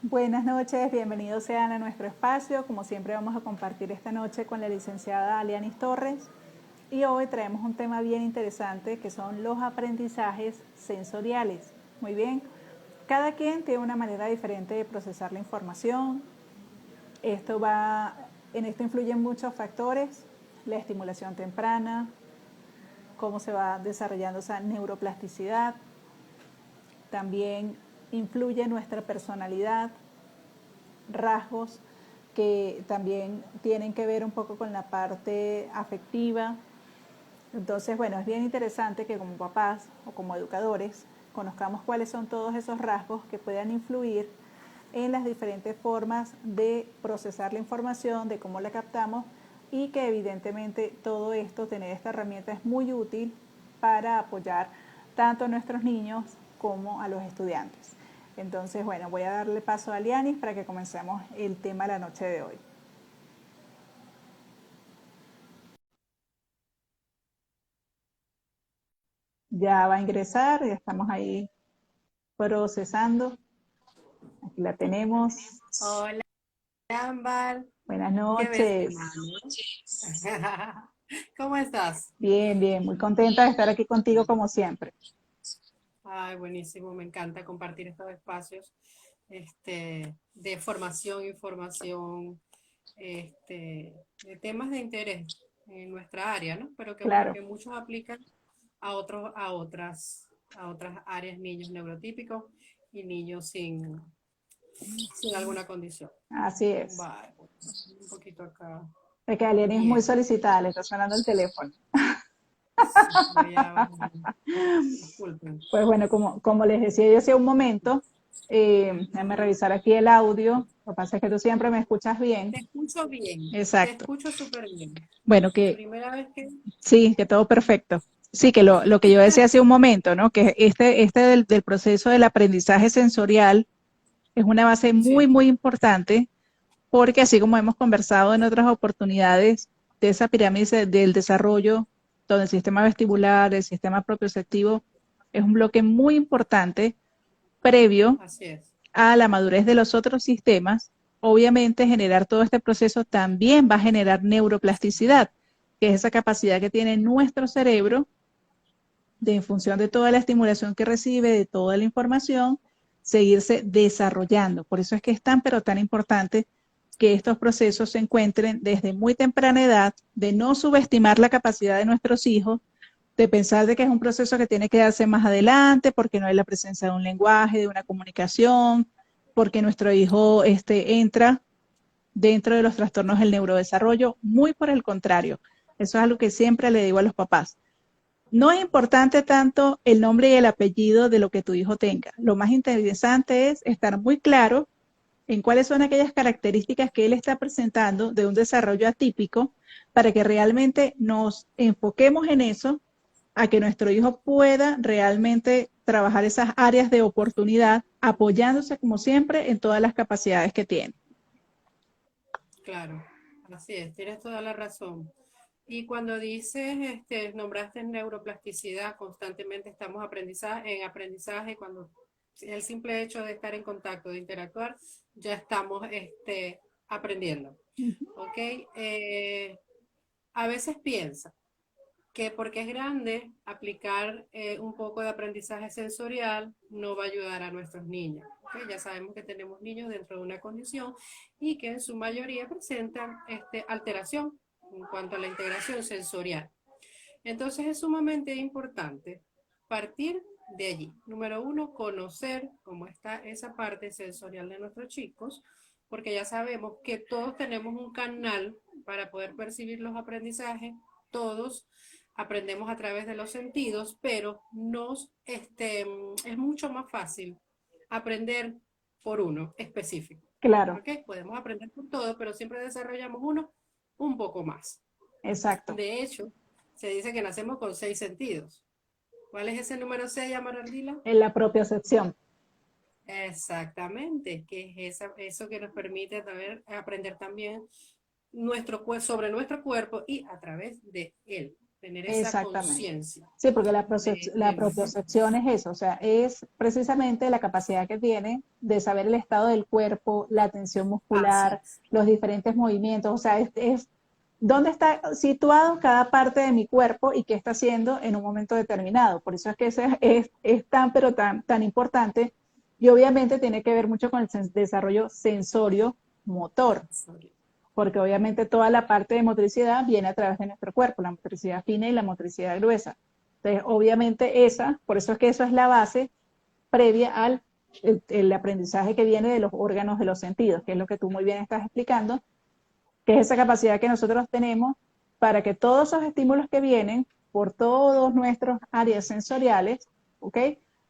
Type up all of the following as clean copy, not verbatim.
Buenas noches, bienvenidos sean a nuestro espacio. Como siempre vamos a compartir esta noche con la licenciada Alianis Torres y hoy traemos un tema bien interesante que son los aprendizajes sensoriales. Muy bien, cada quien tiene una manera diferente de procesar la información. En esto influyen muchos factores, la estimulación temprana, cómo se va desarrollando esa neuroplasticidad, también influye nuestra personalidad, rasgos que también tienen que ver un poco con la parte afectiva. Entonces, bueno, es bien interesante que como papás o como educadores conozcamos cuáles son todos esos rasgos que puedan influir en las diferentes formas de procesar la información, de cómo la captamos y que evidentemente todo esto, tener esta herramienta es muy útil para apoyar tanto a nuestros niños como a los estudiantes. Entonces, bueno, voy a darle paso a Lianis para que comencemos el tema de la noche de hoy. Ya va a ingresar, ya estamos ahí procesando. Aquí la tenemos. Hola, Ámbar. Buenas Qué bella noches. semana. ¿Cómo estás? Bien, bien, muy contenta de estar aquí contigo como siempre. Ay, buenísimo, me encanta compartir estos espacios de formación, información, de temas de interés en nuestra área, ¿no? Pero que bueno, Claro, que muchos aplican a otras áreas, niños neurotípicos y niños sin alguna condición. así es. Vale, un poquito acá. Es que Lianis es muy Bien. solicitada, le está sonando el teléfono. Sí, voy a bajar. Disculpen. Pues bueno, como les decía yo hace un momento, déjame revisar aquí el audio. Lo que pasa es que tú siempre me escuchas bien. Te Exacto. escucho súper bien. Bueno, que Primera vez que... sí, que todo perfecto. Sí, que lo que yo decía hace un momento, ¿no? Que este del proceso del aprendizaje sensorial es una base muy, Sí, muy importante porque así como hemos conversado en otras oportunidades de esa pirámide del desarrollo, donde el sistema vestibular, el sistema propioceptivo es un bloque muy importante previo así es. a la madurez de los otros sistemas, obviamente generar todo este proceso también va a generar neuroplasticidad, que es esa capacidad que tiene nuestro cerebro de, en función de toda la estimulación que recibe, de toda la información, seguirse desarrollando. Por eso es que es tan, pero tan importante que estos procesos se encuentren desde muy temprana edad, de no subestimar la capacidad de nuestros hijos, de pensar de que es un proceso que tiene que darse más adelante, porque no hay la presencia de un lenguaje, de una comunicación, porque nuestro hijo entra dentro de los trastornos del neurodesarrollo, muy por el contrario. Eso es algo que siempre le digo a los papás. No es importante tanto el nombre y el apellido de lo que tu hijo tenga. Lo más interesante es estar muy claro en cuáles son aquellas características que él está presentando de un desarrollo atípico para que realmente nos enfoquemos en eso, a que nuestro hijo pueda realmente trabajar esas áreas de oportunidad, apoyándose como siempre en todas las capacidades que tiene. Claro, así es, tienes toda la razón. Y cuando dices, nombraste neuroplasticidad, constantemente estamos en aprendizaje, cuando el simple hecho de estar en contacto, de interactuar, ya estamos aprendiendo. ¿Ok? A veces piensa que porque es grande, aplicar un poco de aprendizaje sensorial no va a ayudar a nuestros niños. ¿Okay? Ya sabemos que tenemos niños dentro de una condición y que en su mayoría presentan alteración en cuanto a la integración sensorial. Entonces es sumamente importante partir de allí. Número uno, conocer cómo está esa parte sensorial de nuestros chicos, porque ya sabemos que todos tenemos un canal para poder percibir los aprendizajes, todos aprendemos a través de los sentidos, pero es mucho más fácil aprender por uno específico. Claro, ¿Ok? Podemos aprender por todo, pero siempre desarrollamos uno un poco más. exacto. De hecho, se dice que nacemos con 6 sentidos. ¿Cuál es ese número 6, Amarardila? En la propia acepción. Exactamente, que es eso que nos permite aprender también sobre nuestro cuerpo y a través de él, tener esa Exactamente. conciencia Sí, porque la del momento. propiocepción es eso, o sea, es precisamente la capacidad que tiene de saber el estado del cuerpo, la tensión Así muscular, es. los diferentes movimientos, o sea, es dónde está situado cada parte de mi cuerpo y qué está haciendo en un momento determinado. Por eso es que ese es tan, pero tan importante y obviamente tiene que ver mucho con el desarrollo sensorio motor, Sorry. porque obviamente toda la parte de motricidad viene a través de nuestro cuerpo, la motricidad fina y la motricidad gruesa. Entonces, obviamente por eso es que eso es la base previa al el aprendizaje que viene de los órganos de los sentidos, que es lo que tú muy bien estás explicando, que es esa capacidad que nosotros tenemos para que todos esos estímulos que vienen por todos nuestros áreas sensoriales, ¿ok?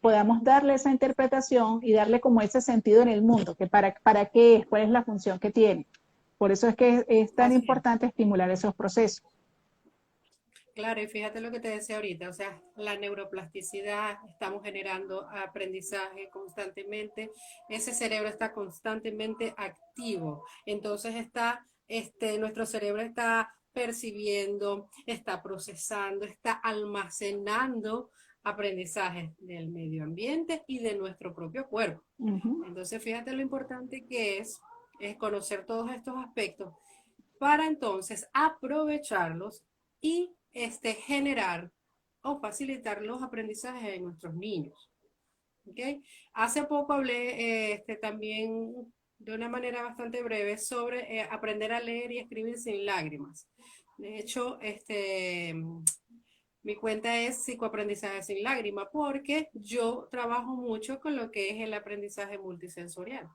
Podamos darle esa interpretación y darle como ese sentido en el mundo, que para qué es, cuál es la función que tiene. Por eso es que es tan Así es. importante estimular esos procesos. Claro, y fíjate lo que te decía ahorita, o sea, la neuroplasticidad, estamos generando aprendizaje constantemente, ese cerebro está constantemente activo, entonces nuestro cerebro está percibiendo, está procesando, está almacenando aprendizaje del medio ambiente y de nuestro propio cuerpo. Uh -huh. Entonces, fíjate lo importante que es conocer todos estos aspectos para entonces aprovecharlos y generar o facilitar los aprendizajes de nuestros niños. ¿Okay? Hace poco hablé también de una manera bastante breve sobre aprender a leer y escribir sin lágrimas. De hecho, mi cuenta es psicoaprendizaje sin lágrimas porque yo trabajo mucho con lo que es el aprendizaje multisensorial.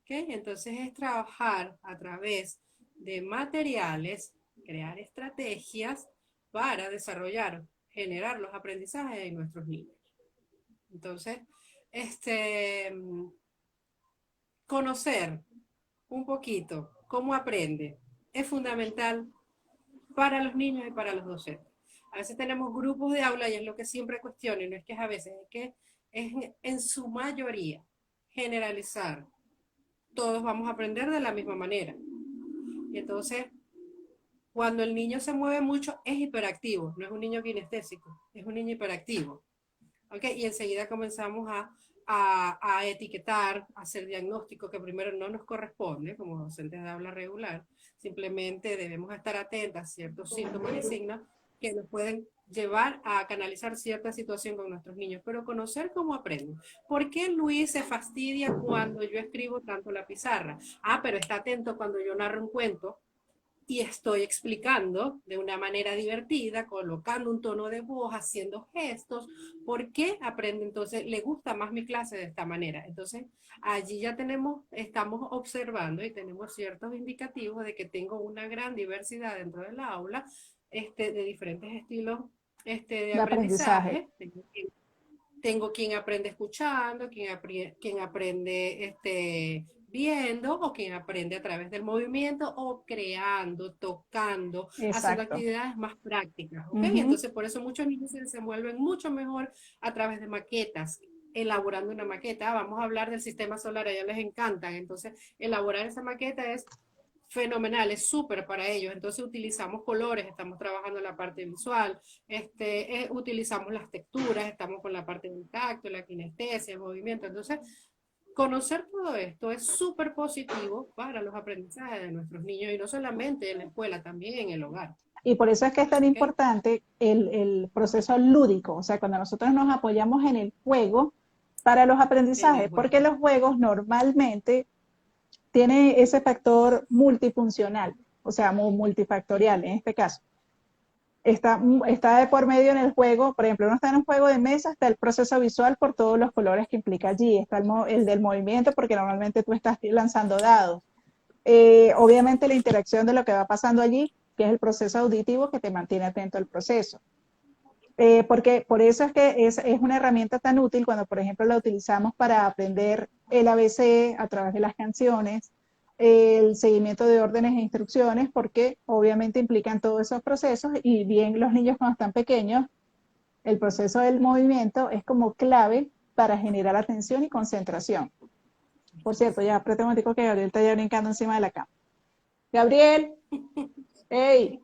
¿Okay? Entonces es trabajar a través de materiales, crear estrategias para desarrollar, generar los aprendizajes de nuestros niños. Entonces, este, conocer un poquito cómo aprende es fundamental para los niños y para los docentes. A veces tenemos grupos de aula y es lo que siempre cuestiono, y no es que es a veces, es que es en su mayoría generalizar. Todos vamos a aprender de la misma manera. Y entonces, cuando el niño se mueve mucho, es hiperactivo, no es un niño kinestésico, es un niño hiperactivo. ¿Okay? Y enseguida comenzamos a etiquetar, a hacer diagnóstico que primero no nos corresponde como docentes de habla regular, simplemente debemos estar atentas a ciertos síntomas y signos que nos pueden llevar a canalizar cierta situación con nuestros niños, pero conocer cómo aprenden. ¿Por qué Luis se fastidia cuando yo escribo tanto la pizarra? Ah, pero está atento cuando yo narro un cuento y estoy explicando de una manera divertida, colocando un tono de voz, haciendo gestos. ¿Por qué aprende? Entonces, le gusta más mi clase de esta manera. Entonces, allí ya estamos observando y tenemos ciertos indicativos de que tengo una gran diversidad dentro del aula, de diferentes estilos de De aprendizaje. aprendizaje. Tengo quien aprende escuchando, quien aprende viendo o quien aprende a través del movimiento o creando, tocando, haciendo Exacto. actividades más prácticas, Uh ¿ok? -huh. Entonces por eso muchos niños se desenvuelven mucho mejor a través de maquetas, elaborando una maqueta. Vamos a hablar del sistema solar, a ellos les encantan, entonces elaborar esa maqueta es fenomenal, es súper para ellos. Entonces utilizamos colores, estamos trabajando en la parte visual, utilizamos las texturas, estamos con la parte del tacto, la kinestesia, el movimiento. Entonces, conocer todo esto es súper positivo para los aprendizajes de nuestros niños y no solamente en la escuela, también en el hogar. Y por eso es que es tan ¿Okay? importante el proceso lúdico, o sea, cuando nosotros nos apoyamos en el juego para los En el aprendizajes, juego. porque los juegos normalmente tienen ese factor multifuncional, o sea, multifactorial en este caso. Está de por medio en el juego, por ejemplo, uno está en un juego de mesa, está el proceso visual por todos los colores que implica allí, está el del movimiento porque normalmente tú estás lanzando dados. Obviamente la interacción de lo que va pasando allí, que es el proceso auditivo que te mantiene atento al proceso. Porque por eso es que es una herramienta tan útil cuando, por ejemplo, la utilizamos para aprender el ABC a través de las canciones, el seguimiento de órdenes e instrucciones, porque obviamente implican todos esos procesos y bien los niños cuando están pequeños, el proceso del movimiento es como clave para generar atención y concentración. Por cierto, ya apreté un momentico que Gabriel está ya brincando encima de la cama. Gabriel, hey,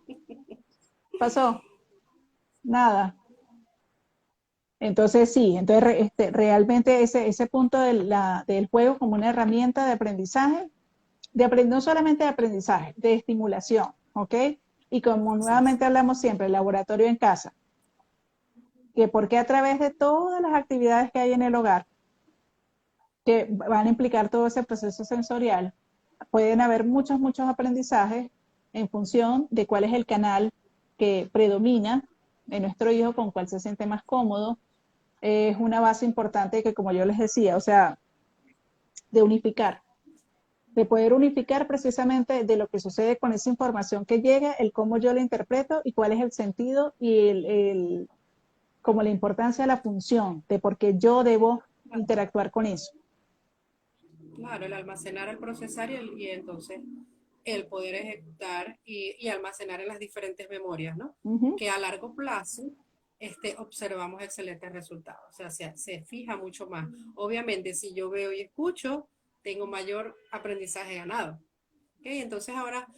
pasó. nada. Entonces sí, entonces realmente ese punto del juego como una herramienta de aprendizaje, no solamente de aprendizaje, de estimulación, ¿ok? Y como Así es. nuevamente hablamos siempre, el laboratorio en casa, que porque a través de todas las actividades que hay en el hogar, que van a implicar todo ese proceso sensorial, pueden haber muchos aprendizajes en función de cuál es el canal que predomina en nuestro hijo, con cuál se siente más cómodo. Es una base importante que, como yo les decía, o sea, de unificar, de poder unificar precisamente de lo que sucede con esa información que llega, el cómo yo la interpreto y cuál es el sentido y como la importancia de la función, de por qué yo debo interactuar con eso. Claro, el almacenar, el procesar y entonces el poder ejecutar y almacenar en las diferentes memorias, ¿no? Uh -huh. Que a largo plazo observamos excelentes resultados, o sea, se fija mucho más. Obviamente, si yo veo y escucho, tengo mayor aprendizaje ganado. ¿Okay? Entonces ahora,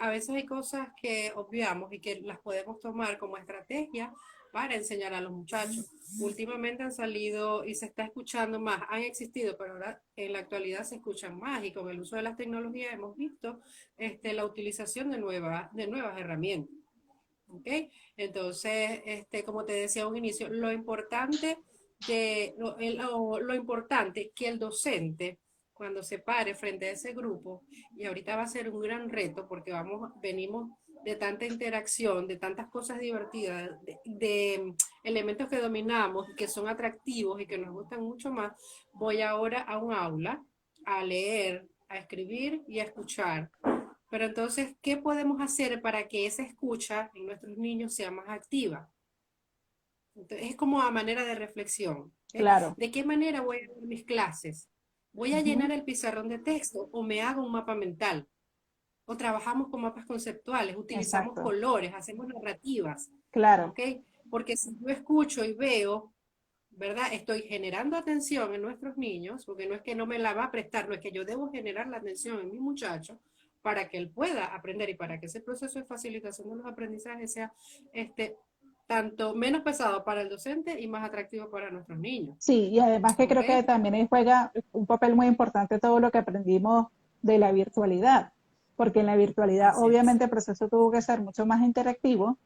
a veces hay cosas que obviamos y que las podemos tomar como estrategia para enseñar a los muchachos. Últimamente han salido y se está escuchando más, han existido, pero ahora en la actualidad se escuchan más y con el uso de las tecnologías hemos visto la utilización de nuevas herramientas. ¿Okay? Entonces, como te decía a un inicio, lo importante lo importante que el docente cuando se pare frente a ese grupo, y ahorita va a ser un gran reto porque venimos de tanta interacción, de tantas cosas divertidas, de elementos que dominamos, que son atractivos y que nos gustan mucho más, voy ahora a un aula a leer, a escribir y a escuchar. Pero entonces, ¿qué podemos hacer para que esa escucha en nuestros niños sea más activa? Entonces, es como a manera de reflexión. ¿Okay? Claro. ¿De qué manera voy a dar mis clases? ¿Voy a Uh -huh. llenar el pizarrón de texto o me hago un mapa mental? ¿O trabajamos con mapas conceptuales? ¿Utilizamos Exacto. colores? ¿Hacemos narrativas? Claro. ¿Ok? Porque si yo escucho y veo, ¿verdad? Estoy generando atención en nuestros niños, porque no es que no me la va a prestar, no es que yo debo generar la atención en mi muchacho para que él pueda aprender y para que ese proceso de facilitación de los aprendizajes sea tanto menos pesado para el docente y más atractivo para nuestros niños. Sí, y además que ¿Ok? creo que también juega un papel muy importante todo lo que aprendimos de la virtualidad, porque en la virtualidad Así es. obviamente el proceso tuvo que ser mucho más interactivo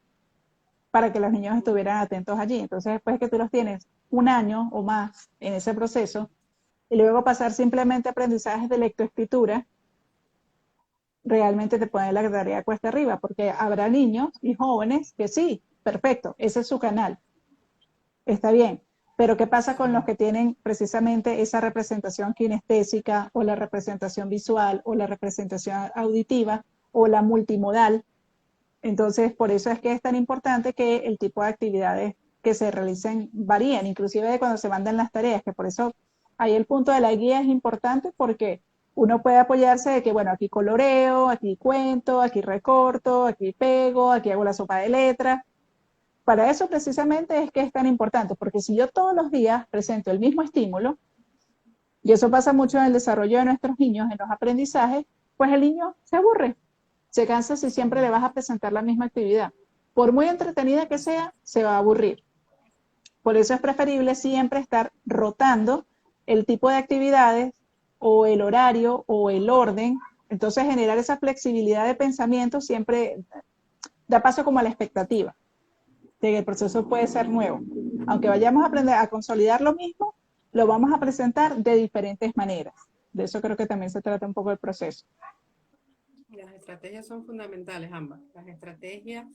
para que los niños estuvieran atentos allí. Entonces, después que tú los tienes un año o más en ese proceso, y luego pasar simplemente a aprendizajes de lectoescritura, realmente te pone la tarea cuesta arriba, porque habrá niños y jóvenes que sí, perfecto, ese es su canal, está bien. Pero ¿qué pasa con los que tienen precisamente esa representación kinestésica o la representación visual o la representación auditiva o la multimodal? Entonces, por eso es que es tan importante que el tipo de actividades que se realicen varíen, inclusive de cuando se mandan las tareas, que por eso ahí el punto de la guía es importante porque uno puede apoyarse de que, bueno, aquí coloreo, aquí cuento, aquí recorto, aquí pego, aquí hago la sopa de letras. Para eso precisamente es que es tan importante, porque si yo todos los días presento el mismo estímulo, y eso pasa mucho en el desarrollo de nuestros niños, en los aprendizajes, pues el niño se aburre, se cansa si siempre le vas a presentar la misma actividad. Por muy entretenida que sea, se va a aburrir. Por eso es preferible siempre estar rotando el tipo de actividades o el horario o el orden. Entonces generar esa flexibilidad de pensamiento siempre da paso como a la expectativa de que el proceso puede ser nuevo. Aunque vayamos a aprender a consolidar lo mismo, lo vamos a presentar de diferentes maneras. De eso creo que también se trata un poco el proceso. Las estrategias son fundamentales ambas. Las estrategias,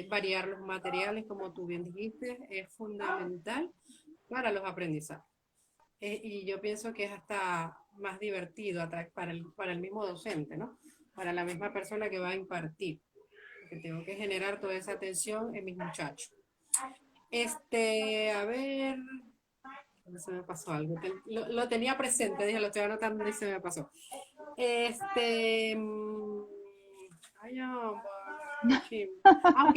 variar los materiales, como tú bien dijiste, es fundamental para los aprendizajes. Y yo pienso que es hasta más divertido para el mismo docente, ¿no? Para la misma persona que va a impartir, que tengo que generar toda esa atención en mis muchachos. A ver, se me pasó algo. Lo tenía presente, dije, lo estoy anotando y se me pasó. Ay, no, ok.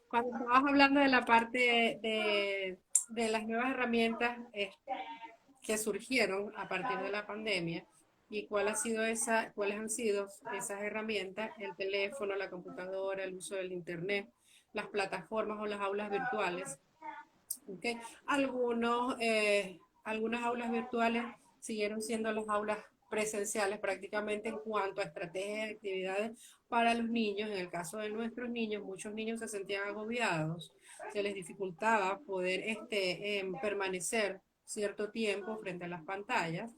Cuando estabas hablando de la parte de las nuevas herramientas que surgieron a partir de la pandemia y cuáles han sido esas herramientas, el teléfono, la computadora, el uso del internet. las plataformas o las aulas virtuales. ¿Okay? Algunas aulas virtuales siguieron siendo las aulas presenciales prácticamente en cuanto a estrategias y actividades para los niños. En el caso de nuestros niños, muchos niños se sentían agobiados, se les dificultaba poder permanecer cierto tiempo frente a las pantallas.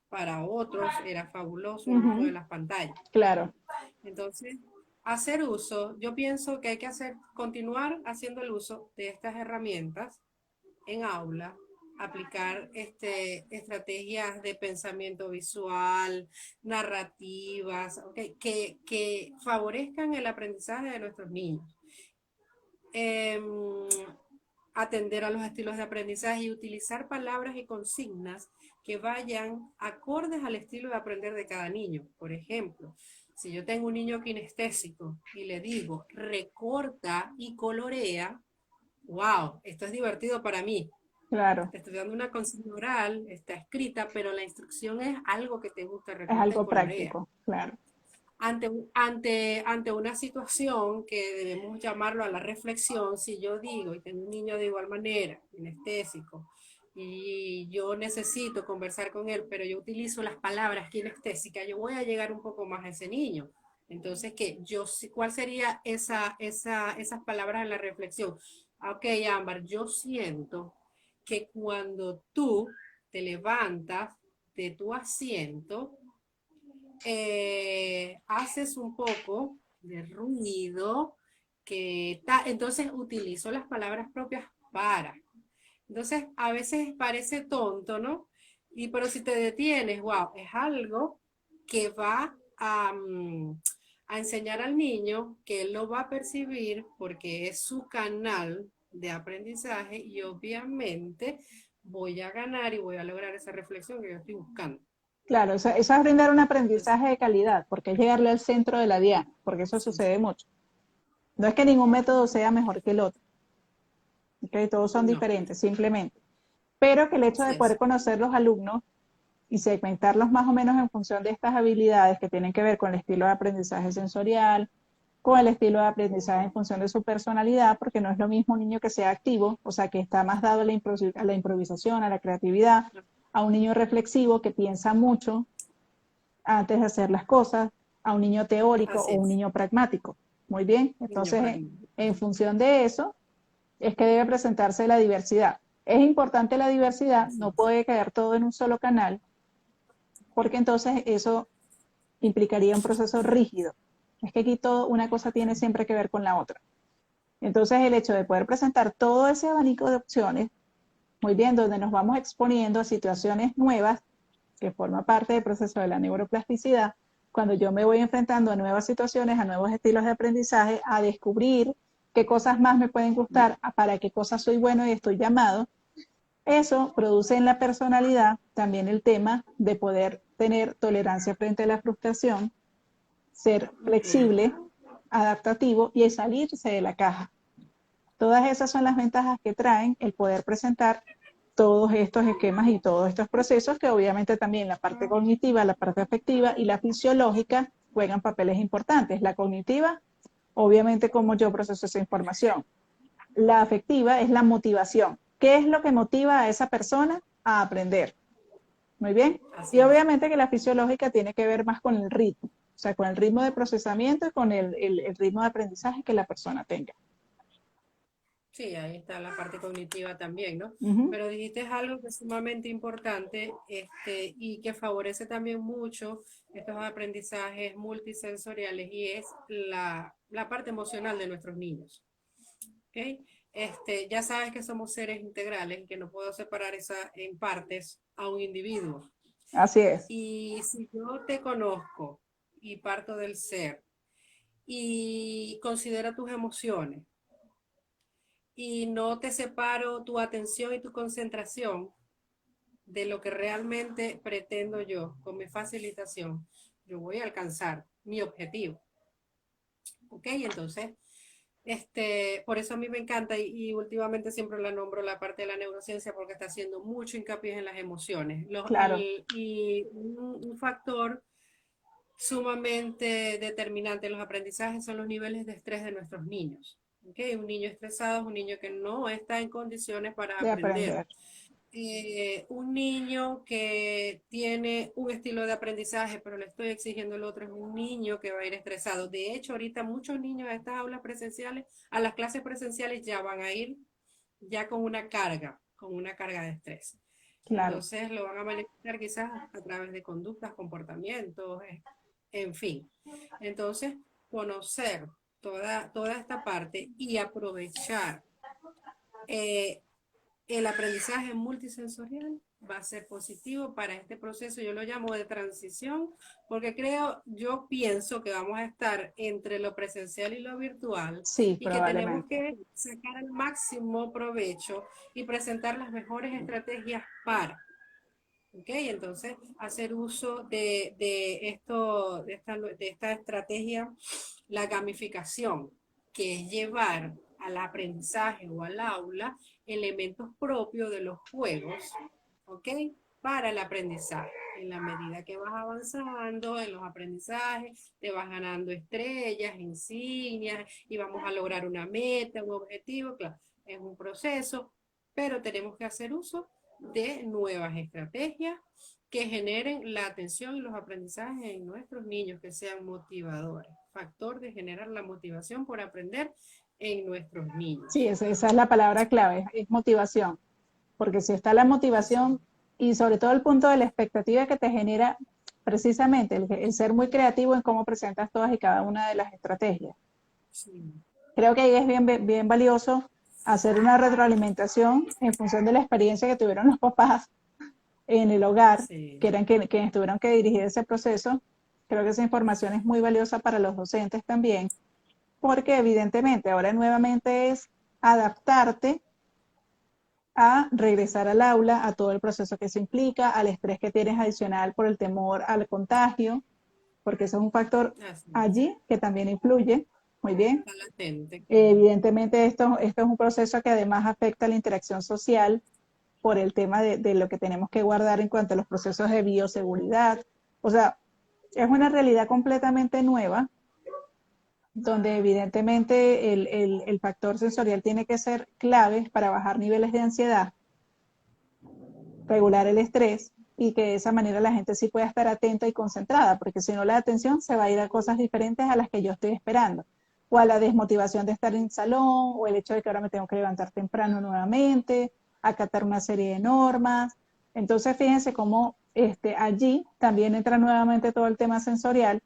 Para otros era fabuloso el uso de las pantallas. Claro. Entonces, hacer uso, yo pienso que hay que continuar haciendo el uso de estas herramientas en aula, aplicar estrategias de pensamiento visual, narrativas, okay, que favorezcan el aprendizaje de nuestros niños. Atender a los estilos de aprendizaje y utilizar palabras y consignas que vayan acordes al estilo de aprender de cada niño. Por ejemplo, si yo tengo un niño kinestésico y le digo recorta y colorea, wow, esto es divertido para mí. Claro. Te estoy dando una consigna oral, está escrita, pero la instrucción es algo que te gusta, Es recorta y algo colorea. práctico, claro. Ante una situación que debemos llamarlo a la reflexión, si yo digo, y tengo un niño de igual manera, kinestésico, y yo necesito conversar con él, pero yo utilizo las palabras kinestésicas, yo voy a llegar un poco más a ese niño. Entonces, ¿cuál sería esas palabras en la reflexión? Ok, Ámbar, yo siento que cuando tú te levantas de tu asiento, haces un poco de ruido, entonces utilizo las palabras propias para. Entonces, a veces parece tonto, ¿no? Pero si te detienes, wow, es algo que va a enseñar al niño, que él lo va a percibir porque es su canal de aprendizaje y obviamente voy a ganar y voy a lograr esa reflexión que yo estoy buscando. Claro, eso es brindar un aprendizaje de calidad, porque es llegarle al centro de la diana, porque eso sucede mucho. No es que ningún método sea mejor que el otro, ¿okay? Todos son diferentes, simplemente. Pero que el hecho de poder conocer los alumnos y segmentarlos más o menos en función de estas habilidades que tienen que ver con el estilo de aprendizaje sensorial, con el estilo de aprendizaje en función de su personalidad, porque no es lo mismo un niño que sea activo, o sea, que está más dado a la improvisación, a la creatividad, a un niño reflexivo que piensa mucho antes de hacer las cosas, a un niño teórico o un niño pragmático. Muy bien, entonces en función de eso es que debe presentarse la diversidad. Es importante la diversidad, no puede caer todo en un solo canal, porque entonces eso implicaría un proceso rígido. Es que aquí una cosa tiene siempre que ver con la otra. Entonces el hecho de poder presentar todo ese abanico de opciones, muy bien, donde nos vamos exponiendo a situaciones nuevas, que forma parte del proceso de la neuroplasticidad, cuando yo me voy enfrentando a nuevas situaciones, a nuevos estilos de aprendizaje, a descubrir qué cosas más me pueden gustar, para qué cosas soy bueno y estoy llamado, eso produce en la personalidad también el tema de poder tener tolerancia frente a la frustración, ser flexible, adaptativo y salirse de la caja. Todas esas son las ventajas que traen el poder presentar todos estos esquemas y todos estos procesos, que obviamente también la parte cognitiva, la parte afectiva y la fisiológica juegan papeles importantes. La cognitiva, obviamente, cómo yo proceso esa información. La afectiva es la motivación. ¿Qué es lo que motiva a esa persona a aprender? Muy bien. Y obviamente que la fisiológica tiene que ver más con el ritmo, o sea, con el ritmo de procesamiento y con el ritmo de aprendizaje que la persona tenga. Sí, ahí está la parte cognitiva también, ¿no? Uh-huh. Pero dijiste algo que es sumamente importante y que favorece también mucho estos aprendizajes multisensoriales y es la parte emocional de nuestros niños. ¿Okay? Ya sabes que somos seres integrales y que no puedo separar en partes a un individuo. Así es. Y si yo te conozco y parto del ser y considero tus emociones, y no te separo tu atención y tu concentración de lo que realmente pretendo yo con mi facilitación, yo voy a alcanzar mi objetivo. ¿Ok? Entonces, por eso a mí me encanta y últimamente siempre la nombro la parte de la neurociencia porque está haciendo mucho hincapié en las emociones. Claro. Y un factor sumamente determinante en los aprendizajes son los niveles de estrés de nuestros niños. ¿Okay? Un niño estresado es un niño que no está en condiciones para de aprender. aprender. Un niño que tiene un estilo de aprendizaje, pero le estoy exigiendo el otro, es un niño que va a ir estresado. De hecho, ahorita muchos niños a estas aulas presenciales, a las clases presenciales, ya van a ir ya con una carga de estrés. Claro. Entonces lo van a manifestar quizás a través de conductas, comportamientos, en fin. Entonces, conocer toda esta parte y aprovechar eh, el aprendizaje multisensorial va a ser positivo para este proceso. Yo lo llamo de transición porque yo pienso que vamos a estar entre lo presencial y lo virtual Sí, y que tenemos probablemente. que sacar el máximo provecho y presentar las mejores estrategias para. ¿Ok? Entonces, hacer uso de esta estrategia, la gamificación, que es llevar al aprendizaje o al aula elementos propios de los juegos, ¿ok? Para el aprendizaje. En la medida que vas avanzando en los aprendizajes, te vas ganando estrellas, insignias y vamos a lograr una meta, un objetivo, claro, es un proceso, pero tenemos que hacer uso de nuevas estrategias que generen la atención y los aprendizajes en nuestros niños, que sean motivadores. Factor de generar la motivación por aprender en nuestros Sí, niños. esa es la palabra clave, es motivación. Porque si está la Así. motivación y sobre todo el punto de la expectativa que te genera precisamente el ser muy creativo en cómo presentas todas y cada una de las estrategias. Sí, Creo que ahí es bien valioso hacer una retroalimentación en función de la experiencia que tuvieron los papás en el hogar, que sí, eran quienes tuvieron que dirigir ese proceso. Creo que esa información es muy valiosa para los docentes también, porque evidentemente ahora nuevamente es adaptarte a regresar al aula, a todo el proceso que se implica, al estrés que tienes adicional por el temor al contagio, porque eso es un factor así es. allí que también influye. Muy bien. Está latente, claro. Evidentemente esto es un proceso que además afecta a la interacción social por el tema de lo que tenemos que guardar en cuanto a los procesos de bioseguridad. O sea, es una realidad completamente nueva donde evidentemente el factor sensorial tiene que ser clave para bajar niveles de ansiedad, regular el estrés y que de esa manera la gente sí pueda estar atenta y concentrada, porque si no la atención se va a ir a cosas diferentes a las que yo estoy esperando, o a la desmotivación de estar en el salón, o el hecho de que ahora me tengo que levantar temprano nuevamente, acatar una serie de normas. Entonces fíjense cómo allí también entra nuevamente todo el tema sensorial,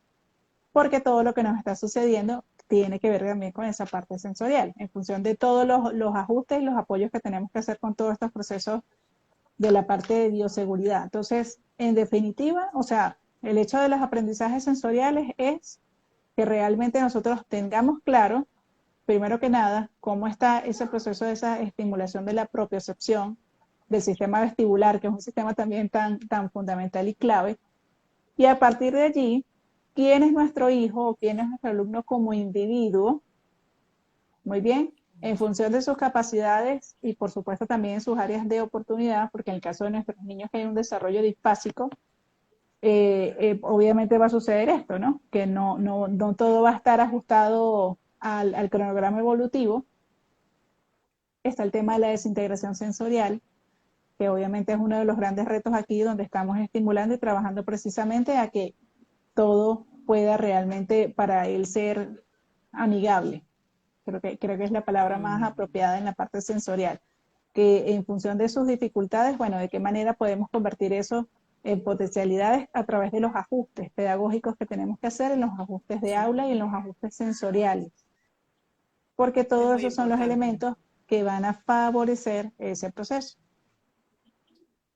porque todo lo que nos está sucediendo tiene que ver también con esa parte sensorial, en función de todos los ajustes y los apoyos que tenemos que hacer con todos estos procesos de la parte de bioseguridad. Entonces, en definitiva, o sea, el hecho de los aprendizajes sensoriales es que realmente nosotros tengamos claro, primero que nada, cómo está ese proceso de esa estimulación de la propiocepción del sistema vestibular, que es un sistema también tan fundamental y clave. Y a partir de allí, quién es nuestro hijo o quién es nuestro alumno como individuo, muy bien, en función de sus capacidades y por supuesto también en sus áreas de oportunidad, porque en el caso de nuestros niños que hay un desarrollo dispásico, obviamente va a suceder esto, ¿no? Que no todo va a estar ajustado al cronograma evolutivo. Está el tema de la desintegración sensorial, que obviamente es uno de los grandes retos aquí donde estamos estimulando y trabajando precisamente a que todo pueda realmente para él ser amigable. Creo que es la palabra más Mm. apropiada en la parte sensorial, que en función de sus dificultades, bueno, de qué manera podemos convertir eso en potencialidades a través de los ajustes pedagógicos que tenemos que hacer, en los ajustes de Sí, aula y en los ajustes sensoriales, porque es todos muy esos son los importante. elementos que van a favorecer ese proceso.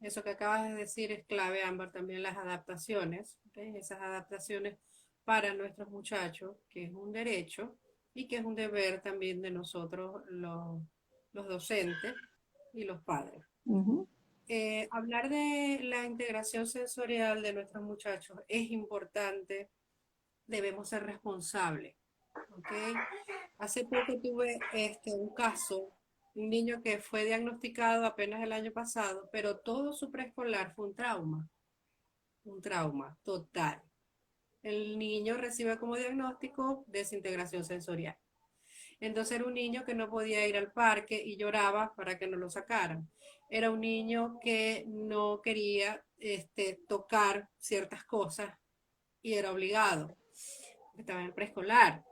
Eso que acabas de decir es clave, Ámbar, también las adaptaciones, ¿okay? Esas adaptaciones para nuestros muchachos, que es un derecho y que es un deber también de nosotros, los docentes y los padres. Uh -huh. Hablar de la integración sensorial de nuestros muchachos es importante, debemos ser responsables, ¿ok? Hace poco tuve un caso, un niño que fue diagnosticado apenas el año pasado, pero todo su preescolar fue un trauma total. El niño recibe como diagnóstico desintegración sensorial. Entonces era un niño que no podía ir al parque y lloraba para que no lo sacaran. Era un niño que no quería tocar ciertas cosas y era obligado. Estaba en el preescolar.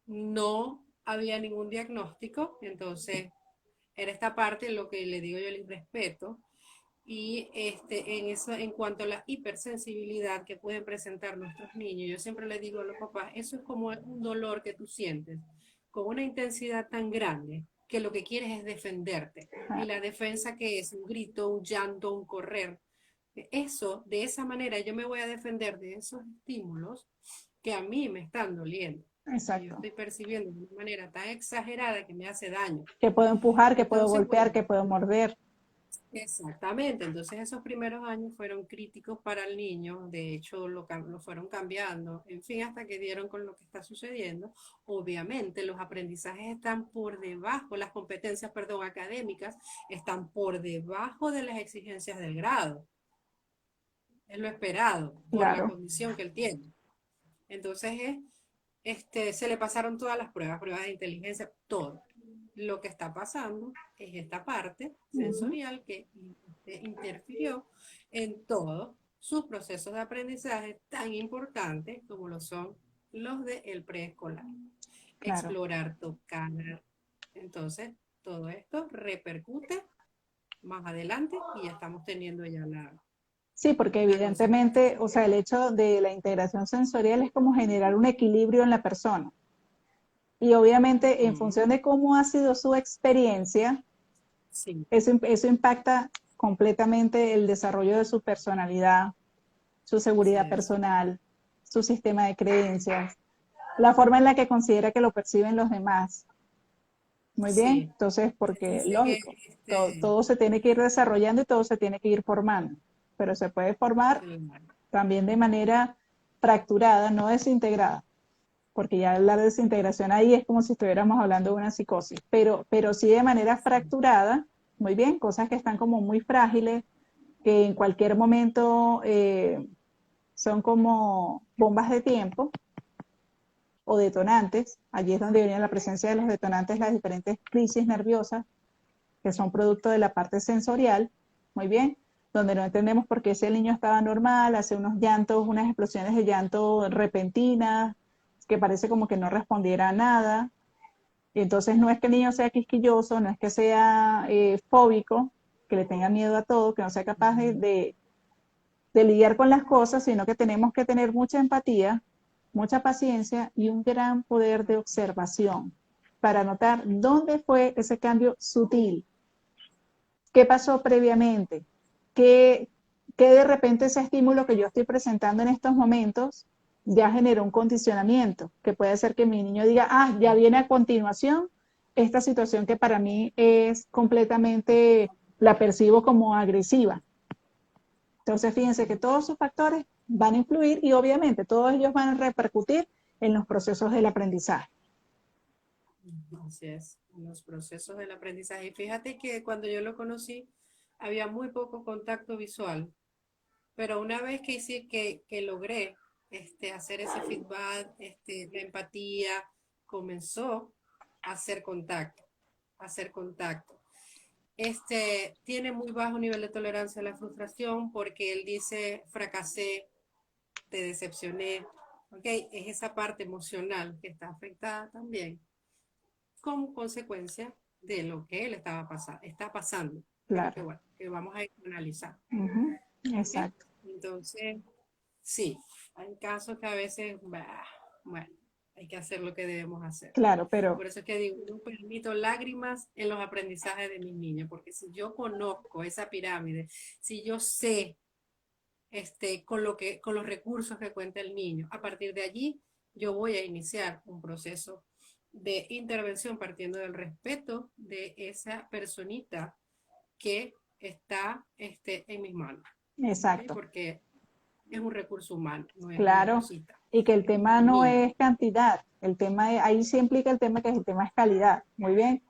No había ningún diagnóstico, entonces era esta parte lo que le digo yo el respeto. Y en eso, en cuanto a la hipersensibilidad que pueden presentar nuestros niños, yo siempre le digo a los papás, eso es como un dolor que tú sientes con una intensidad tan grande que lo que quieres es defenderte. Y la defensa que es un grito, un llanto, un correr. Eso, de esa manera, yo me voy a defender de esos estímulos que a mí me están doliendo. Yo Exacto. estoy percibiendo de una manera tan exagerada que me hace daño. Que puedo empujar, que puedo Entonces, golpear, bueno, que puedo morder. exactamente, entonces esos primeros años fueron críticos para el niño, de hecho lo fueron cambiando, en fin, hasta que dieron con lo que está sucediendo. Obviamente los aprendizajes están por debajo, las competencias, perdón, académicas están por debajo de las exigencias del grado, es lo esperado por la Claro, condición que él tiene. Entonces se le pasaron todas las pruebas, pruebas de inteligencia, todo. Lo que está pasando es esta parte sensorial que interfirió en todos sus procesos de aprendizaje tan importantes como lo son los del preescolar. claro. Explorar, tocar. Entonces, todo esto repercute más adelante y ya estamos teniendo ya Sí, porque la consecuencia. evidentemente, o sea, el hecho de la integración sensorial es como generar un equilibrio en la persona. Y obviamente, en Mm, función de cómo ha sido su experiencia, sí, eso impacta completamente el desarrollo de su personalidad, su así seguridad es. personal, su sistema de creencias, la forma en la que considera que lo perciben los demás. Muy bien, Sí. entonces, Se porque dice que lógico, todo se tiene que ir desarrollando y todo se tiene que ir formando, pero se puede formar claro, también de manera fracturada, no desintegrada, porque ya hablar de desintegración ahí es como si estuviéramos hablando de una psicosis, pero sí de manera sí, fracturada, muy bien, cosas que están como muy frágiles, que en cualquier momento son como bombas de tiempo o detonantes. Allí es donde viene la presencia de los detonantes, las diferentes crisis nerviosas que son producto de la parte sensorial, muy bien, donde no entendemos por qué ese niño estaba normal, hace unos llantos, unas explosiones de llanto repentinas, que parece como que no respondiera a nada. Y entonces no es que el niño sea quisquilloso, no es que sea fóbico, que le tenga miedo a todo, que no sea capaz de lidiar con las cosas, sino que tenemos que tener mucha empatía, mucha paciencia y un gran poder de observación para notar dónde fue ese cambio sutil, qué pasó previamente, qué, qué de repente ese estímulo que yo estoy presentando en estos momentos ya generó un condicionamiento, que puede ser que mi niño diga, ah, ya viene a continuación esta situación que para mí es completamente, la percibo como agresiva. Entonces, fíjense que todos sus factores van a influir y obviamente todos ellos van a repercutir en los procesos del aprendizaje. así es, en los procesos del aprendizaje. Y fíjate que cuando yo lo conocí, había muy poco contacto visual, pero una vez que hice, que logré hacer ese feedback, la empatía, comenzó a hacer contacto, a hacer contacto. Tiene muy bajo nivel de tolerancia a la frustración porque él dice, fracasé, te decepcioné, ¿ok? Es esa parte emocional que está afectada también como consecuencia de lo que él está pasando, pero que Claro. bueno, que vamos a analizar, ¿ok? Exacto. Entonces, sí, hay casos que a veces, bueno, hay que hacer lo que debemos hacer. Claro, pero Por eso es que digo, no permito lágrimas en los aprendizajes de mis niños, porque si yo conozco esa pirámide, si yo sé con los recursos que cuenta el niño, a partir de allí yo voy a iniciar un proceso de intervención partiendo del respeto de esa personita que está en mis manos, ¿okay? exacto. Porque es un recurso humano, no es una Claro, cosita, y que el tema el no niño. es cantidad, ahí sí implica el tema que es el tema es calidad. Muy bien,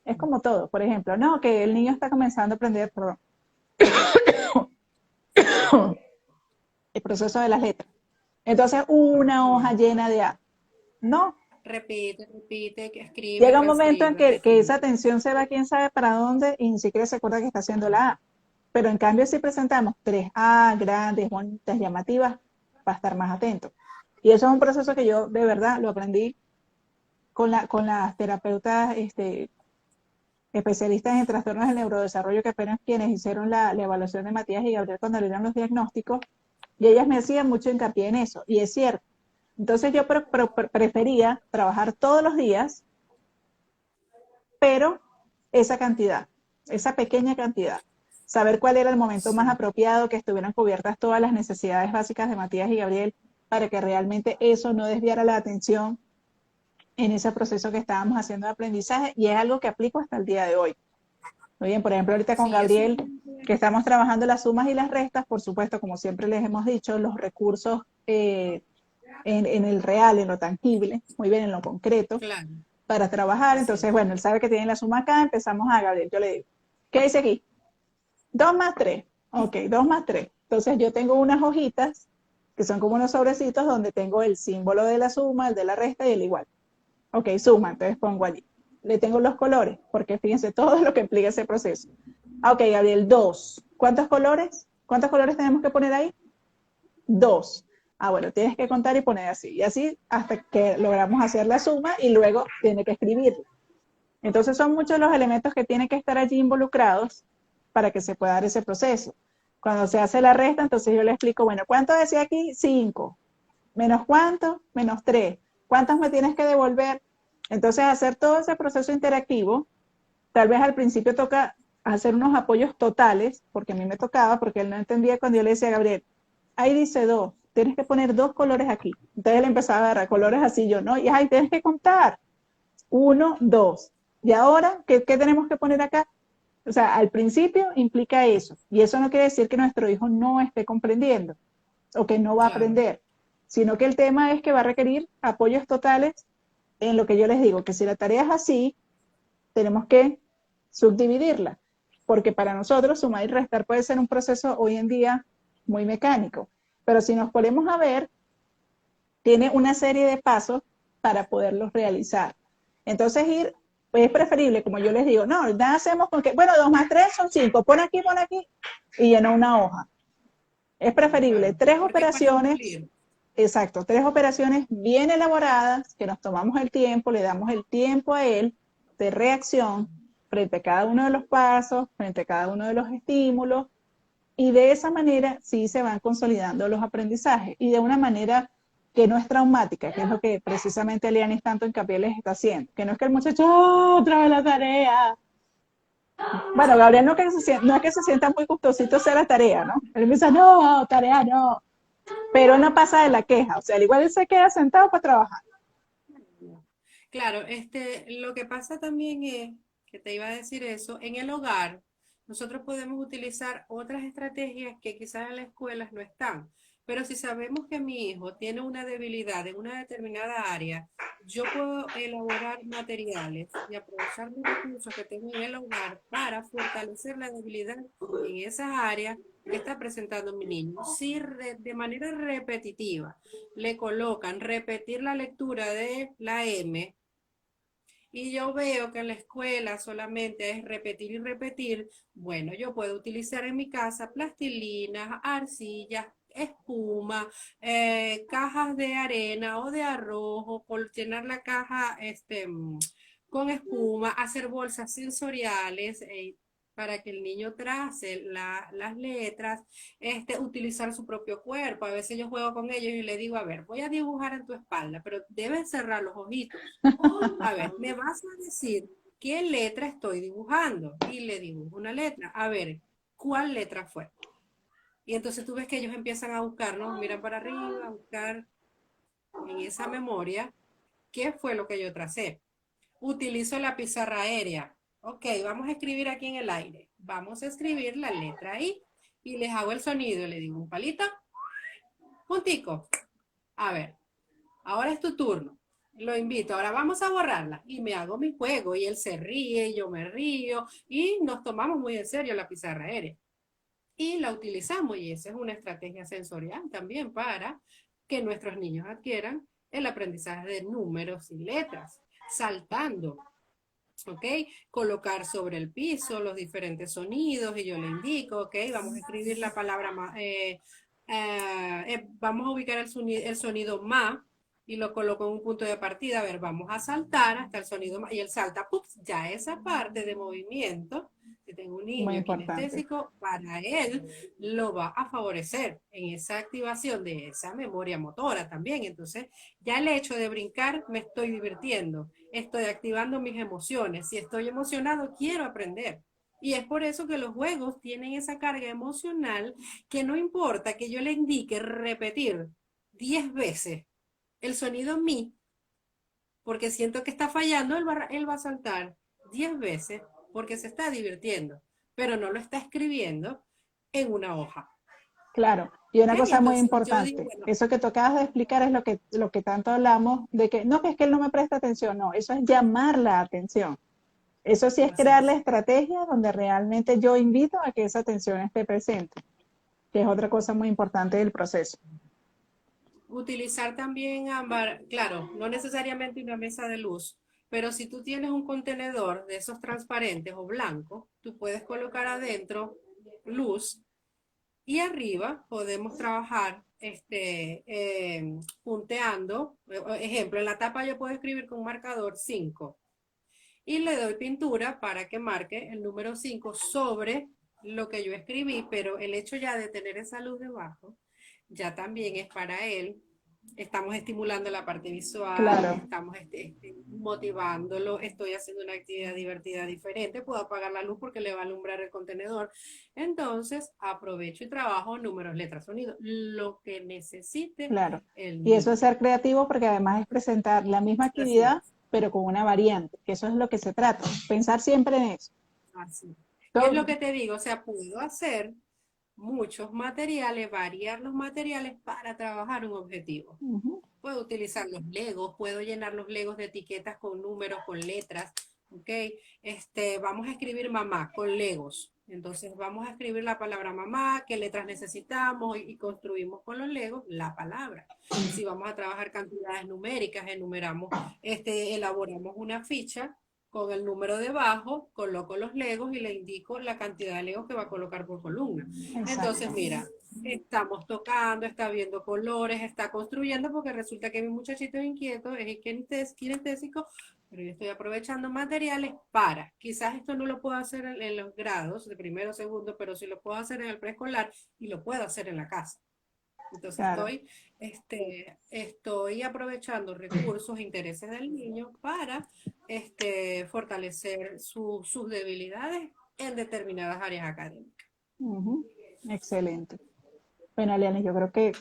es como todo. Por ejemplo, no, que el niño está comenzando a aprender, perdón, el proceso de las letras. Entonces, una hoja llena de A. No, repite, que escribe, Llega un momento en transcribe, que esa define. atención se va quién sabe para dónde y ni siquiera se acuerda que está haciendo la A. Pero en cambio, si presentamos tres A grandes, bonitas, llamativas, va a estar más atento. Y eso es un proceso que yo de verdad lo aprendí con las terapeutas especialistas en trastornos del neurodesarrollo, que apenas quienes hicieron la evaluación de Matías y Gabriel cuando le dieron los diagnósticos, y ellas me hacían mucho hincapié en eso, y es cierto. Entonces yo prefería trabajar todos los días, pero esa cantidad, esa pequeña cantidad, saber cuál era el momento más Sí. apropiado, que estuvieran cubiertas todas las necesidades básicas de Matías y Gabriel, para que realmente eso no desviara la atención en ese proceso que estábamos haciendo de aprendizaje, y es algo que aplico hasta el día de hoy. Muy bien, por ejemplo, ahorita con Sí, es Gabriel, que sumamente- estamos trabajando las sumas y las restas, por supuesto, como siempre les hemos dicho, los recursos en el real, en lo tangible, muy bien, en lo concreto, claro, para trabajar. así Entonces, es. bueno, él sabe que tiene la suma acá, empezamos a Gabriel, yo le digo, ¿qué dice aquí? 2 más 3. Ok, 2 más 3. Entonces yo tengo unas hojitas que son como unos sobrecitos donde tengo el símbolo de la suma, el de la resta y el igual. Ok, suma, entonces pongo allí. Le tengo los colores, porque fíjense todo lo que implica ese proceso. Ok, Gabriel, 2. ¿Cuántos colores? ¿Cuántos colores tenemos que poner ahí? 2. Ah, bueno, tienes que contar y poner así. Y así hasta que logramos hacer la suma y luego tiene que escribirlo. Entonces son muchos los elementos que tienen que estar allí involucrados para que se pueda dar ese proceso. Cuando se hace la resta, entonces yo le explico, bueno, ¿cuánto decía aquí? 5. ¿Menos cuánto? Menos 3. ¿Cuántos me tienes que devolver? Entonces hacer todo ese proceso interactivo, tal vez al principio toca hacer unos apoyos totales, porque a mí me tocaba, porque él no entendía cuando yo le decía a Gabriel, ahí dice 2, tienes que poner 2 colores aquí. Entonces él empezaba a agarrar colores así, yo no, y ahí tienes que contar, 1, 2. Y ahora, ¿qué tenemos que poner acá? O sea, al principio implica eso, y eso no quiere decir que nuestro hijo no esté comprendiendo o que no va a Claro, aprender, sino que el tema es que va a requerir apoyos totales en lo que yo les digo, que si la tarea es así, tenemos que subdividirla, porque para nosotros sumar y restar puede ser un proceso hoy en día muy mecánico, pero si nos ponemos a ver, tiene una serie de pasos para poderlos realizar. Entonces es preferible, como yo les digo, no, nada hacemos con que, bueno, 2 más 3 son 5, pon aquí, y llena una hoja. Es preferible claro. tres Porque para operaciones. cumplir, Exacto, tres operaciones bien elaboradas, que nos tomamos el tiempo, le damos el tiempo a él de reacción frente a cada uno de los pasos, frente a cada uno de los estímulos, y de esa manera sí se van consolidando los aprendizajes, y de una manera que no es traumática, que es lo que precisamente Lianis tanto hincapié les está haciendo, que no es que el muchacho, ¡oh, otra vez la tarea! Bueno, sí. Gabriel no es que se sienta muy gustosito hacer la tarea, ¿no? Él me dice, no, tarea no, pero no pasa de la queja, o sea, al igual él se queda sentado para trabajar. Claro, lo que pasa también es, que te iba a decir eso, en el hogar nosotros podemos utilizar otras estrategias que quizás en las escuelas no están, pero si sabemos que mi hijo tiene una debilidad en una determinada área, yo puedo elaborar materiales y aprovechar los recursos que tengo en el hogar para fortalecer la debilidad en esas áreas que está presentando mi niño, sí, de manera repetitiva. Le colocan repetir la lectura de la M, y yo veo que en la escuela solamente es repetir y repetir, bueno, yo puedo utilizar en mi casa plastilinas, arcillas, espuma, cajas de arena o de arroz, o por llenar la caja con espuma, hacer bolsas sensoriales, para que el niño trace las letras, utilizar su propio cuerpo. A veces yo juego con ellos y le digo, a ver, voy a dibujar en tu espalda, pero debes cerrar los ojitos. A ver, me vas a decir qué letra estoy dibujando. Y le dibujo una letra. A ver, ¿cuál letra fue? Y entonces tú ves que ellos empiezan a buscar, ¿no? Miran para arriba, a buscar en esa memoria qué fue lo que yo tracé. Utilizo la pizarra aérea. Ok, vamos a escribir aquí en el aire. Vamos a escribir la letra I. Y les hago el sonido. Le digo un palito, puntico. A ver, ahora es tu turno. Lo invito, ahora vamos a borrarla. Y me hago mi juego y él se ríe, yo me río y nos tomamos muy en serio la pizarra aérea. Y la utilizamos y esa es una estrategia sensorial también para que nuestros niños adquieran el aprendizaje de números y letras, saltando. ¿Ok? Colocar sobre el piso los diferentes sonidos y yo le indico, ¿ok? Vamos a escribir la palabra vamos a ubicar el sonido ma y lo coloco en un punto de partida. A ver, vamos a saltar hasta el sonido ma y él salta, ¡pups! Ya esa parte de movimiento, si tengo un Muy niño importante. kinestésico, para él lo va a favorecer en esa activación de esa memoria motora también. Entonces, ya el hecho de brincar me estoy divirtiendo, estoy activando mis emociones. Si estoy emocionado, quiero aprender. Y es por eso que los juegos tienen esa carga emocional que no importa que yo le indique repetir 10 veces el sonido mi, porque siento que está fallando, él va a saltar 10 veces porque se está divirtiendo, pero no lo está escribiendo en una hoja. Claro, y ¿Ok? una cosa muy Entonces yo digo, importante, bueno, eso que tú acabas de explicar es lo que tanto hablamos de que no, que es que él no me presta atención, no, eso es llamar la atención. Eso sí es así crear la es. estrategia donde realmente yo invito a que esa atención esté presente, que es otra cosa muy importante del proceso. Utilizar también, Ámbar, claro, no necesariamente una mesa de luz, pero si tú tienes un contenedor de esos transparentes o blancos, tú puedes colocar adentro luz y arriba podemos trabajar punteando. Ejemplo, en la tapa yo puedo escribir con un marcador 5 y le doy pintura para que marque el número 5 sobre lo que yo escribí, pero el hecho ya de tener esa luz debajo ya también es para él. Estamos estimulando la parte visual, Claro, estamos motivándolo, estoy haciendo una actividad divertida diferente, puedo apagar la luz porque le va a alumbrar el contenedor. Entonces, aprovecho y trabajo números, letras, sonidos, lo que necesite claro. el Y eso es niño. ser creativo porque además es presentar la misma Así actividad, es, pero con una variante, que eso es lo que se trata, pensar siempre en eso. así. Y es lo Todo, que te digo, o sea, puedo hacer muchos materiales, variar los materiales para trabajar un objetivo. uh-huh, Puedo utilizar los legos, puedo llenar los legos de etiquetas con números, con letras, ¿ok? Vamos a escribir mamá con legos. Entonces vamos a escribir la palabra mamá, qué letras necesitamos y construimos con los legos la palabra. Si vamos a trabajar cantidades numéricas, enumeramos, elaboramos una ficha con el número debajo, coloco los legos y le indico la cantidad de legos que va a colocar por columna. Entonces, exacto. mira, estamos tocando, está viendo colores, está construyendo, porque resulta que mi muchachito es inquieto, es kinestésico, pero yo estoy aprovechando materiales para, quizás esto no lo puedo hacer en los grados de primero o segundo, pero sí lo puedo hacer en el preescolar y lo puedo hacer en la casa. Entonces Claro. estoy aprovechando recursos, intereses del niño para fortalecer sus debilidades en determinadas áreas académicas. Uh-huh. Excelente. Bueno, Aliana, yo creo que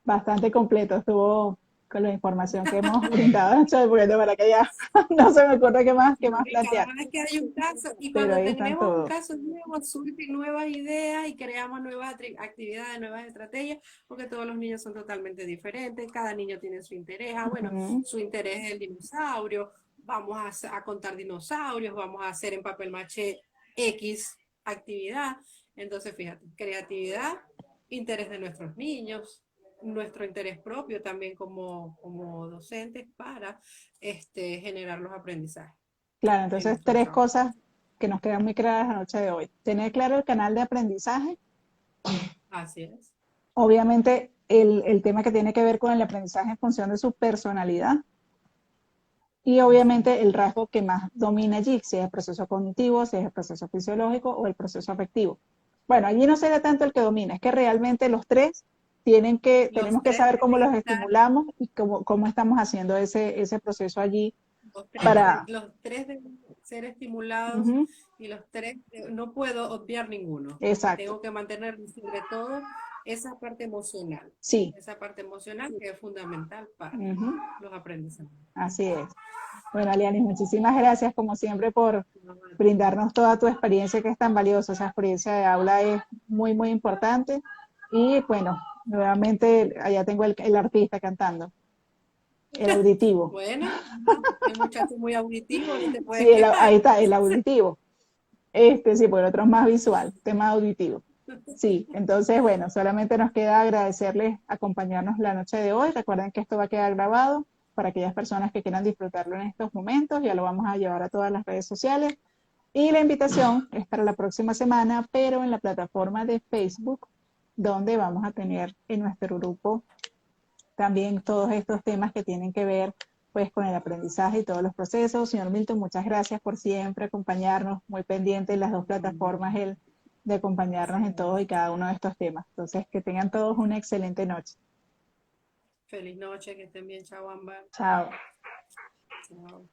bastante completo estuvo con la información que hemos brindado, porque de verdad que ya no se me ocurre qué más Y cada plantear, vez que hay un caso, y pero cuando ahí están tenemos un todos. caso nuevo, surgen nuevas ideas y creamos nuevas actividades, nuevas estrategias, porque todos los niños son totalmente diferentes, cada niño tiene su interés. Bueno, Uh-huh. su interés es el dinosaurio, vamos a contar dinosaurios, vamos a hacer en papel maché X actividad. Entonces, fíjate, creatividad, interés de nuestros niños, nuestro interés propio también como docentes para generar los aprendizajes Claro, en entonces nuestro tres trabajo. cosas que nos quedan muy claras la noche de hoy. Tener claro el canal de aprendizaje, Así es. obviamente el tema que tiene que ver con el aprendizaje en función de su personalidad y Así es. obviamente el rasgo que más domina allí, si es el proceso cognitivo, si es el proceso fisiológico o el proceso afectivo. Bueno, allí no sería tanto el que domina, es que realmente los tres Los tenemos que tres saber cómo deben los estar, estimulamos y cómo estamos haciendo ese proceso allí para... los tres deben ser estimulados Uh-huh, y los tres, no puedo obviar ninguno. exacto, Tengo que mantener sobre todo sí, esa parte emocional que es fundamental para uh-huh, los aprendizajes. así es. Bueno, Alianis, muchísimas gracias como siempre por brindarnos toda tu experiencia que es tan valiosa. Esa experiencia de aula es muy, muy importante. Y bueno, nuevamente allá tengo el artista cantando, el auditivo. Bueno, el muchacho muy auditivo, no te Sí, puedes ahí quejar. está, el auditivo. Sí, por el otro es más visual, tema auditivo. Sí, entonces, bueno, solamente nos queda agradecerles acompañarnos la noche de hoy. Recuerden que esto va a quedar grabado para aquellas personas que quieran disfrutarlo en estos momentos. Ya lo vamos a llevar a todas las redes sociales. Y la invitación es para la próxima semana, pero en la plataforma de Facebook, donde vamos a tener en nuestro grupo también todos estos temas que tienen que ver pues con el aprendizaje y todos los procesos. Señor Milton, muchas gracias por siempre acompañarnos, muy pendiente en las dos plataformas el de acompañarnos en todos y cada uno de estos temas. Entonces, que tengan todos una excelente noche. Feliz noche, que estén bien, chao, Ámbar. Chao. Chao.